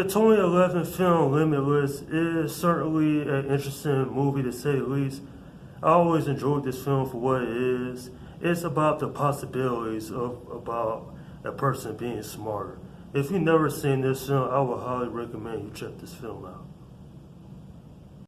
The 2011 film Limitless is certainly an interesting movie to say the least. I always enjoyed this film for what it is. It's about the possibilities about a person being smarter. If you've never seen this film, I would highly recommend you check this film out.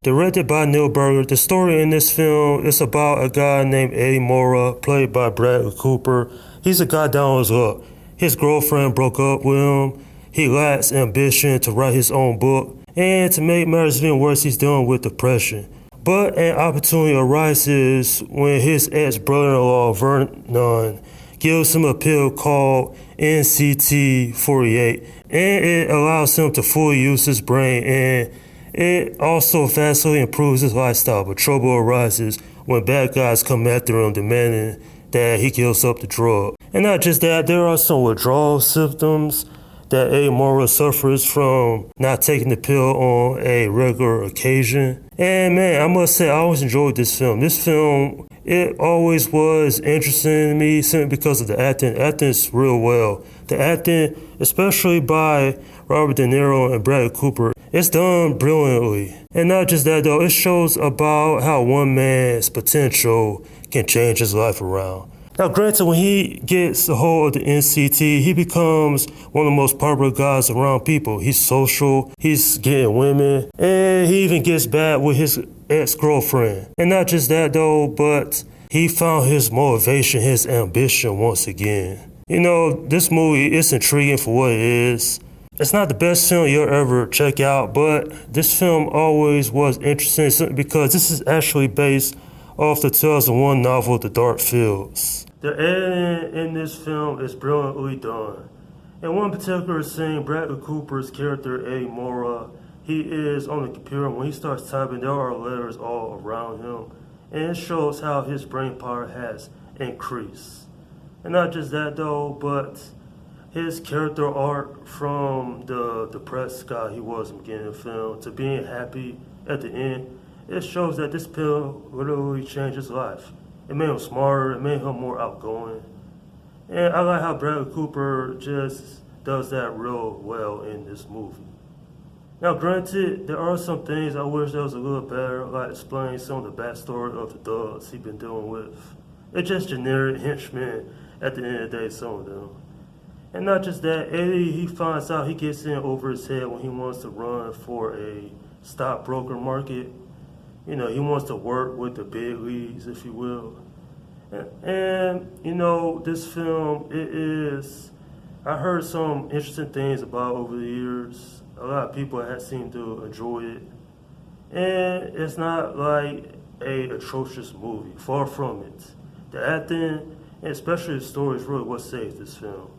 Directed by Neil Berger, the story in this film is about a guy named Eddie Mora, played by Bradley Cooper. He's a guy down on his luck. His girlfriend broke up with him. He lacks ambition to write his own book. And to make matters even worse, he's dealing with depression. But an opportunity arises when his ex-brother-in-law, Vernon, gives him a pill called NCT48. And it allows him to fully use his brain, and it also vastly improves his lifestyle. But trouble arises when bad guys come after him, demanding that he gives up the drug. And not just that, there are some withdrawal symptoms that Eddie Mora suffers from not taking the pill on a regular occasion. And man, I must say, I always enjoyed this film. This film, it always was interesting to me simply because of the acting. Acting's real well. The acting, especially by Robert De Niro and Bradley Cooper, it's done brilliantly. And not just that though, it shows about how one man's potential can change his life around. Now granted, when he gets a hold of the NCT, he becomes one of the most popular guys around people. He's social, he's getting women, and he even gets bad with his ex-girlfriend. And not just that though, but he found his motivation, his ambition once again. You know, this movie is intriguing for what it is. It's not the best film you'll ever check out, but this film always was interesting because this is actually based off the 2001 novel The Dark Fields. The editing in this film is brilliantly done. In one particular scene, Bradley Cooper's character, Eddie Mora, he is on the computer. When he starts typing, there are letters all around him. And it shows how his brain power has increased. And not just that though, but his character arc from the depressed guy he was in the beginning of the film to being happy at the end, it shows that this pill literally changed his life. It made him smarter, it made him more outgoing. And I like how Bradley Cooper just does that real well in this movie. Now granted, there are some things I wish that was a little better, like explaining some of the backstory of the thugs he's been dealing with. It's just generic henchmen at the end of the day, some of them. And not just that, Eddie, he finds out he gets in over his head when he wants to run for a stockbroker market. You know, he wants to work with the big leagues, if you will. And you know, this film, I heard some interesting things about over the years. A lot of people have seemed to enjoy it. And it's not like a atrocious movie, far from it. The acting, and especially the story, is really what saves this film.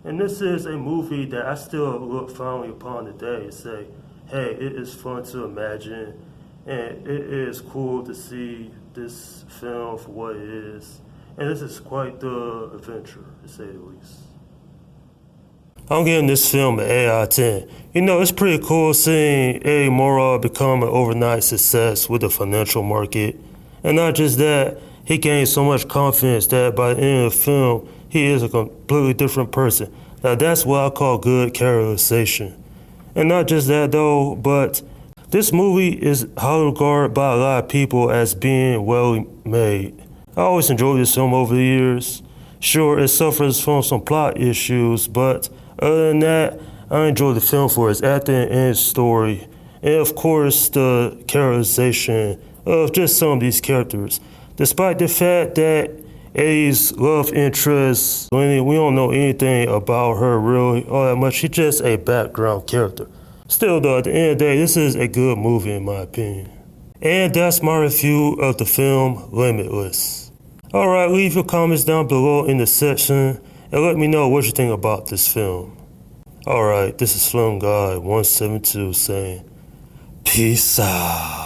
And this is a movie that I still look fondly upon today and say, hey, it is fun to imagine. And it is cool to see this film for what it is. And this is quite the adventure, to say the least. I'm giving this film an 8 out of 10. You know, it's pretty cool seeing Eddie Mora become an overnight success with the financial market. And not just that, he gained so much confidence that by the end of the film, he is a completely different person. Now that's what I call good characterization. And not just that though, but this movie is highly regarded by a lot of people as being well made. I always enjoyed this film over the years. Sure, it suffers from some plot issues, but other than that, I enjoyed the film for its acting and its story. And of course, the characterization of just some of these characters. Despite the fact that Eddie's love interest, we don't know anything about her really all that much. She's just a background character. Still though, at the end of the day, this is a good movie in my opinion. And that's my review of the film Limitless. Alright, leave your comments down below in the section and let me know what you think about this film. Alright, this is Slim Guy 172 saying, peace out.